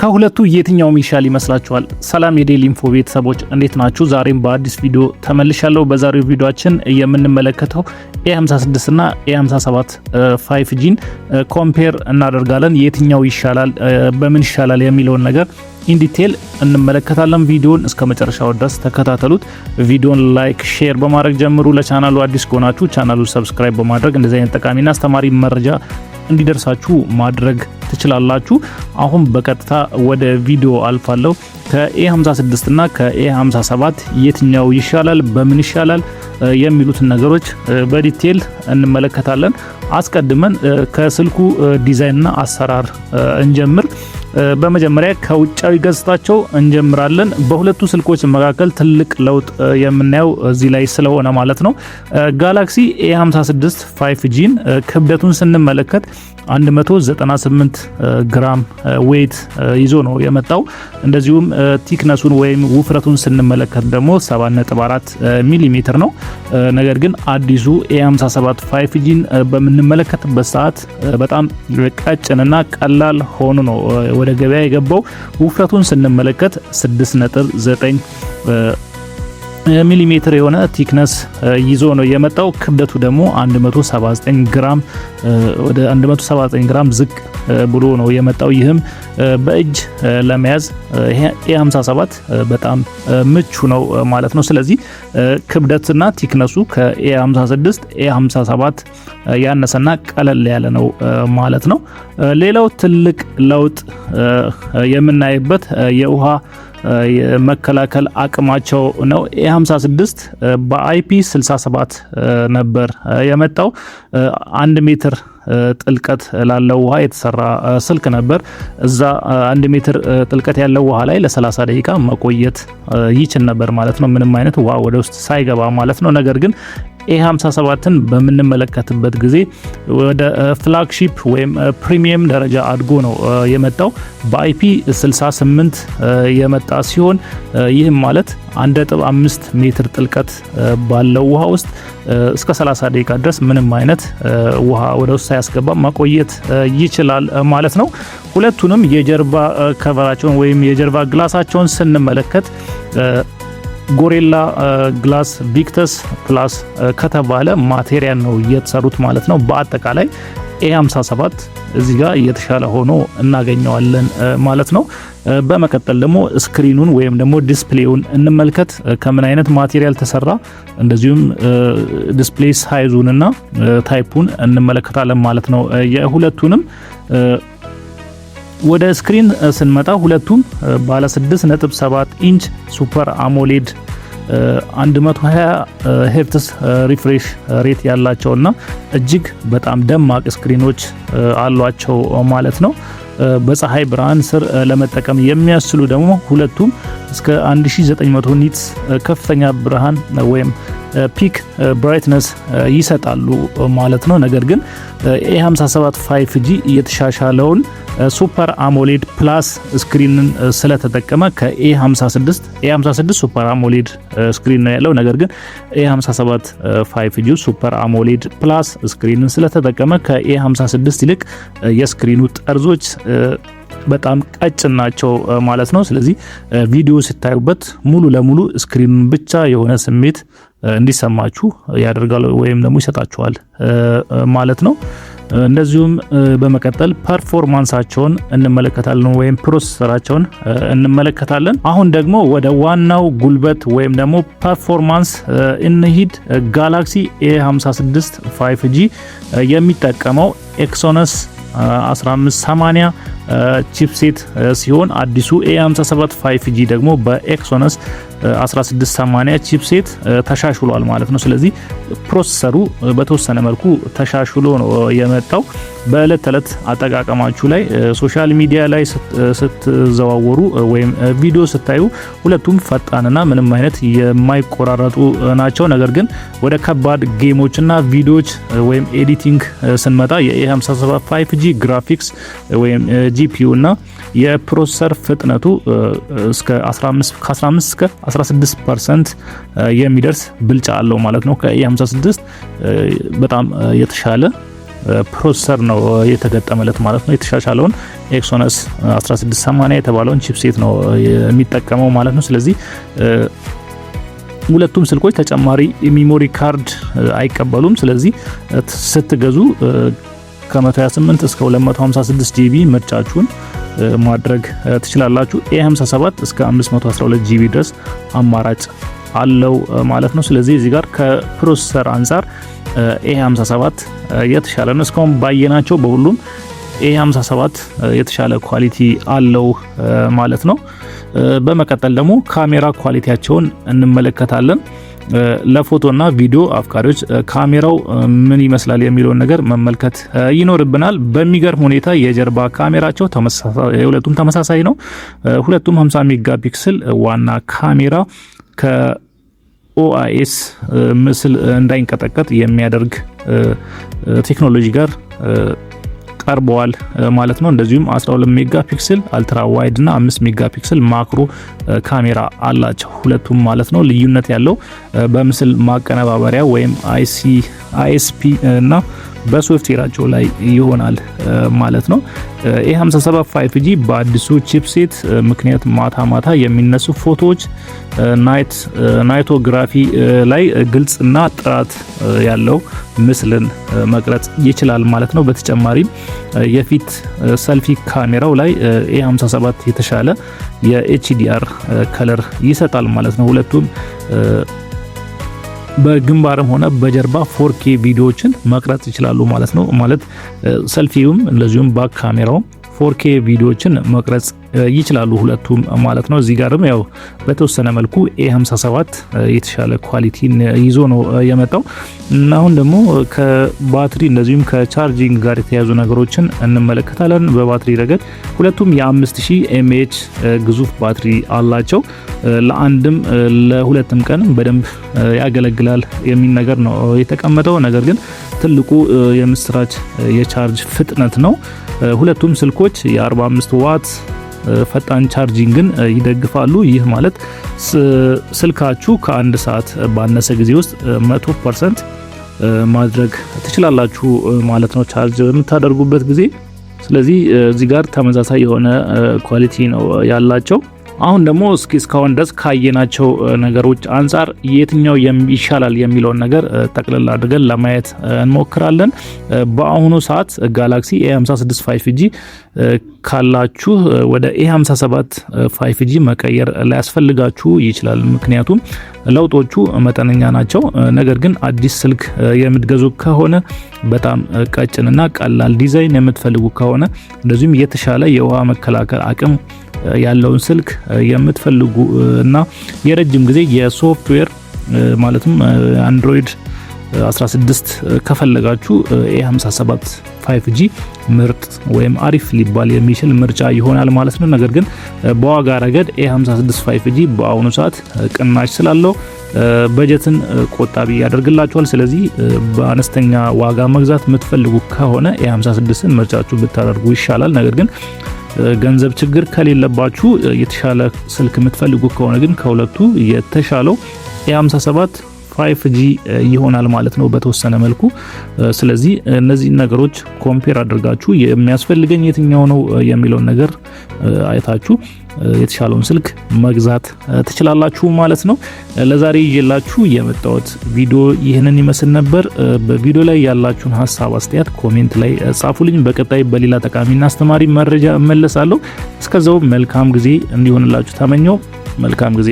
ከሁለቱ የትኛው ሚሻል ይመስላችኋል? ሰላም የዴሊ ኢንፎ ቤተሰቦች እንዴት ናችሁ? ዛሬም በአዲስ ቪዲዮ ተመልሻለሁ። በዛሬው ቪዲዮአችን የምንመለከተው A56 እና A57 5Gን ኮምፔር እናደርጋለን። የትኛው ይሻላል፣ በምን ይሻላል የሚለውን ነገር ኢን ዲቴል እንመለከታለን። ቪዲዮን እስከ መጨረሻው ድረስ ተከታተሉት። ቪዲዮን ላይክ፣ ሼር በማድረግ ጀምሩ። ለቻናሉ አዲስ ከሆናችሁ ቻናሉን ሰብስክራይብ በማድረግ እንደዚህ አይነት ጠቃሚና አስተማሪ መረጃ እንዲደርሳችሁ ማድረግ ትችላላችሁ። አሁን በቀጥታ ወደ ቪዲዮ አልፋለሁ። ከA56 እና ከA57 የትኛው ይሻላል፣ በምን ይሻላል የሚሉትን ነገሮች በዲቴል እንመለከታለን። አስቀድመን ከስልኩ ዲዛይንና አሰራር እንጀምር። በመጀመሪያ ከውጫዊ ገጽታቸው እንጀምራለን። በሁለቱ ስልኮች መካከል ትልቅ ለውጥ የምናየው እዚህ ላይ ስለሆነ ማለት ነው። ጋላክሲ A56 5Gን ክብደቱን ስንመለከት 198 ግራም ዌይት ይዞ ነው የመጣው። እንደዚሁም ቲክነሱን ወይም ውፍረቱን ስንመለከት ደግሞ 7.4 ሚሊ ሜትር ነው። ነገር ግን አዲሱ A57 5Gን በምንመለከትበት ሰዓት በጣም ቀጭንና ቀላል ሆኖ ነው ወደ ገበያ የገባው። ውፍረቱን ስንመለከት 6.9 ሚሊሜትር የሆነ ቲክነስ ይዞ ነው የመጣው። ክብደቱ ደግሞ 179 ግራም ወደ 179 ግራም ዝቅ ብሎ ነው የመጣው። ይህም በእጅ ለመያዝ A57 በጣም ምቹ ነው ማለት ነው። ስለዚህ ክብደትና ቲክነሱ ከA56 A57 ያነሰና ቀለል ያለ ነው ማለት ነው። ሌላው ትልቅ ለውጥ የምናይበት የውሃ የመከላከል አቅማቸው ነው። A56 በIP67 ነበር የመጣው። 1 ሜትር ጥልቀት ላለው ውሃ የተሰራ ስልክ ነበር። እዛ 1 ሜትር ጥልቀት ያለው ውሃ ላይ ለ30 ደቂቃ መቆየት ይችል ነበር ማለት ነው፣ ምንም አይነት ውሃ ወደ ውስጥ ሳይገባ ማለት ነው። ነገር ግን A57ን በምንመለከትበት ጊዜ ወደ ፍላግሺፕ ወይም ፕሪሚየም ደረጃ አድጎ ነው የመጣው። በIP68 የመጣ ሲሆን ይህም ማለት 1.5 ሜትር ጥልቀት ባለው ውሃ ውስጥ እስከ 30 ደቂቃ ድረስ ምንም አይነት ውሃ ወደ ውስጥ ሳያስገባ መቆየት ይችላል ማለት ነው። ሁለቱንም የጀርባ ከቨራቸውን ወይም የጀርባ ግላሳቸውን ስንመለከት ጎሪላ ግላስ ቪክተስ ፕላስ ከተባለ ማቴሪያል ነው የተሰሩት ማለት ነው። በአጠቃላይ A57 እዚህ ጋር የተሻለ ሆኖ እናገኘዋለን ማለት ነው። በመቀጠል ደግሞ ስክሪኑን ወይም ደግሞ ዲስፕሌውን እንመልከት። ከምን አይነት ማቴሪያል ተሰራ፣ እንደዚሁም ዲስፕሌይ ሳይዙንና ታይፑን እንመለከታለን ማለት ነው። የሁለቱንም ወደ ስክሪን ስንመጣ ሁለቱም ባለ 6.7 ኢንች ሱፐር አሞሌድ 120 ሄርትስ ሪፍሬሽ ሬት ያላቸውና እጅግ በጣም ደማቅ ስክሪኖች አሏቸው ማለት ነው። በፀሐይ ብርሃን ስር ለመጠቀም የሚያስችሉ ደግሞ ሁለቱም እስከ 1900 ኒትስ ከፍተኛ ብርሃን ወይም ፒክ ብራይትነስ ይሰጣሉ ማለት ነው። ነገር ግን A57 5G የተሻሻለውን ሱፐር አሞሌድ ፕላስ ስክሪንን ስለተጠቀመ ከA56 ሱፐር አሞሌድ ስክሪን ነው ያለው። ነገር ግን A57 5G ሱፐር አሞሌድ ፕላስ ስክሪንን ስለተጠቀመ ከA56 ይልቅ የስክሪኑ ጠርዞች በጣም ቀጭን ናቸው ማለት ነው። ስለዚህ ቪዲዮ ስታዩበት ሙሉ ለሙሉ ስክሪኑን ብቻ የሆነ ስሜት እንዲሰማችሁ ያደርጋል ወይም ደግሞ ይሰጣችኋል ማለት ነው። እንደዚሁም በመቀጠል ፐርፎርማንሳቸውን እንመለከታለን ወይም ፕሮሰሰራቸውን እንመለከታለን። አሁን ደግሞ ወደ ዋናው ጉልበት ወይም ደግሞ ፐርፎርማንስ እንሂድ። ጋላክሲ A56 5G የሚጠቀመው ኤክሶነስ 1580 ቺፕሴት ሲሆን አዲሱ A57 5G ደግሞ በኤክሶነስ 1680 ቺፕሴት ተሻሽሏል ማለት ነው። ስለዚህ ፕሮሰሰሩ በተወሰነ መልኩ ተሻሽሎ ነው የመጣው። በእለት ተዕለት አጠቃቀማችሁ ላይ ሶሻል ሚዲያ ላይ ስትዘዋወሩ ወይም ቪዲዮ ስታዩ ሁለቱም ፈጣንና ምንም አይነት የማይቆራረጡ ናቸው። ነገር ግን ወደ ከባድ ጌሞችና ቪዲዮዎች ወይም ኤዲቲንግ ስንመጣ የA57 5G ግራፊክስ ወይም GPU እና የፕሮሰሰር ፍጥነቱ እስከ 15 እስከ 16% የሚደርስ ብልጫ አለው ማለት ነው። ከA56 በጣም የተሻለ ፕሮሰሰር ነው የተገጠመለት ማለት ነው። የተሻሻለውን ኤክሶነስ 1680 የተባለውን ቺፕሴት ነው የሚጠቀመው ማለት ነው። ስለዚህ ሁለቱም ስልኮች ተጨማሪ ሚሞሪ ካርድ አይቀበሉም። ስለዚህ ስትገዙ ከ128 እስከ 256 ጂቢ ምርጫችሁን ማድረግ ትችላላችሁ። A57 እስከ 512 ጂቢ ድረስ አማራጭ አለው ማለት ነው። ስለዚህ እዚህ ጋር ከፕሮሰሰር አንፃር A57 የተሻለ ነው። እስካሁን ባየናቸው በሁሉም A57 የተሻለ ኳሊቲ አለው ማለት ነው። በመቀጠል ደግሞ ካሜራ ኳሊቲያቸውን እንመለከታለን። ለፎቶና ቪዲዮ አፍቃሪዎች ካሜራው ምን ይመስላል የሚለውን ነገር መመልከት ይኖርብናል። በሚገርም ሁኔታ የጀርባ ካሜራቸው የሁለቱም ተመሳሳይ ነው። ሁለቱም 50 ሜጋ ፒክስል ዋና ካሜራ ከኦአይኤስ ምስል እንዳይንቀጠቀጥ የሚያደርግ ቴክኖሎጂ ጋር ቀርበዋል ማለት ነው። እንደዚሁም 12 ሜጋ ፒክስል አልትራ ዋይድ እና 5 ሜጋ ፒክስል ማክሮ ካሜራ አላቸው ሁለቱም ማለት ነው። ልዩነት ያለው በምስል ማቀነባበሪያ ወይም አይኤስፒ እና በሶፍትዌራቸው ላይ ይሆናል ማለት ነው። A57 5G በአዲሱ ቺፕሴት ምክንያት ማታ የሚነሱ ፎቶዎች ናይቶግራፊ ላይ ግልጽና ጥራት ያለው ምስልን መቅረጽ ይችላል ማለት ነው። በተጨማሪም የፊት ሰልፊ ካሜራው ላይ A57 የተሻለ የኤችዲአር ከለር ይሰጣል ማለት ነው። ሁለቱም በግንባርም ሆነ በጀርባ 4K ቪዲዮዎችን መቅረጽ ይችላሉ ማለት ነው። ማለት ሰልፊውም እንደዚሁም ባክ ካሜራውም 4K ቪዲዮዎችን መቅረጽ ይችላሉ ሁለቱም ማለት ነው። እዚህ ጋርም ያው በተወሰነ መልኩ A57 የተሻለ ኳሊቲን ይዞ ነው የመጣው እና አሁን ደግሞ ከባትሪ እንደዚሁም ከቻርጂንግ ጋር የተያዙ ነገሮችን እንመለከታለን። በባትሪ ረገድ ሁለቱም የ5000 mAh ግዙፍ ባትሪ አላቸው። ለአንድም ለሁለትም ቀን በደንብ ያገለግላል የሚል ነገር ነው የተቀመጠው። ነገር ግን ትልቁ የምስራች የቻርጅ ፍጥነት ነው። ሁለቱም ስልኮች የ45 ዋት ፈጣን ቻርጂንግን ይደግፋሉ። ይህ ማለት ስልካችሁ ከአንድ ሰዓት ባነሰ ጊዜ ውስጥ 100% ማድረግ ትችላላችሁ ማለት ነው ቻርጅ በምታደርጉበት ጊዜ። ስለዚህ እዚህ ጋር ተመሳሳይ የሆነ ኳሊቲ ነው ያላቸው። አሁን ደግሞ እስካሁን ድረስ ካየናቸው ነገሮች አንፃር የትኛው ይሻላል የሚለውን ነገር ጠቅለል አድርገን ለማየት እንሞክራለን። በአሁኑ ሰዓት ጋላክሲ A56 5G ካላችሁ ወደ A57 5G መቀየር ሊያስፈልጋችሁ ይችላል። ምክንያቱም ለውጦቹ መጠነኛ ናቸው። ነገር ግን አዲስ ስልክ የምትገዙ ከሆነ በጣም ቀጭንና ቀላል ዲዛይን የምትፈልጉ ከሆነ እንደዚሁም የተሻለ የውሃ መከላከል አቅም ያለውን ስልክ የምትፈልጉ እና የረጅም ጊዜ የሶፍትዌር ማለትም አንድሮይድ 16 ከፈለጋችሁ A57 5G ምርጥ ወይም አሪፍ ሊባል የሚችል ምርጫ ይሆናል ማለት ነው። ነገር ግን በዋጋ ረገድ A56 5G በአሁኑ ሰዓት ቅናሽ ስላለው በጀትን ቆጣቢ ያደርግላችኋል። ስለዚህ በአነስተኛ ዋጋ መግዛት የምትፈልጉ ከሆነ A56ን ምርጫችሁ ብታደርጉ ይሻላል። ነገር ግን ገንዘብ ችግር ከሌለባችሁ የተሻለ ስልክ የምትፈልጉ ከሆነ ግን ከሁለቱ የተሻለው A57 5G ይሆናል ማለት ነው በተወሰነ መልኩ። ስለዚህ እነዚህ ነገሮች ኮምፔር አድርጋችሁ የሚያስፈልገኝ የትኛው ነው የሚለውን ነገር አይታችሁ የተሻለውን ስልክ መግዛት ትችላላችሁ ማለት ነው። ለዛሬ ይዤላችሁ የመጣሁት ቪዲዮ ይህንን ይመስል ነበር። በቪዲዮ ላይ ያላችሁን ሀሳብ አስተያየት ኮሜንት ላይ ጻፉልኝ። በቀጣይ በሌላ ጠቃሚና አስተማሪ መረጃ እመለሳለሁ። እስከዛው መልካም ጊዜ እንዲሆንላችሁ ተመኘው። መልካም ጊዜ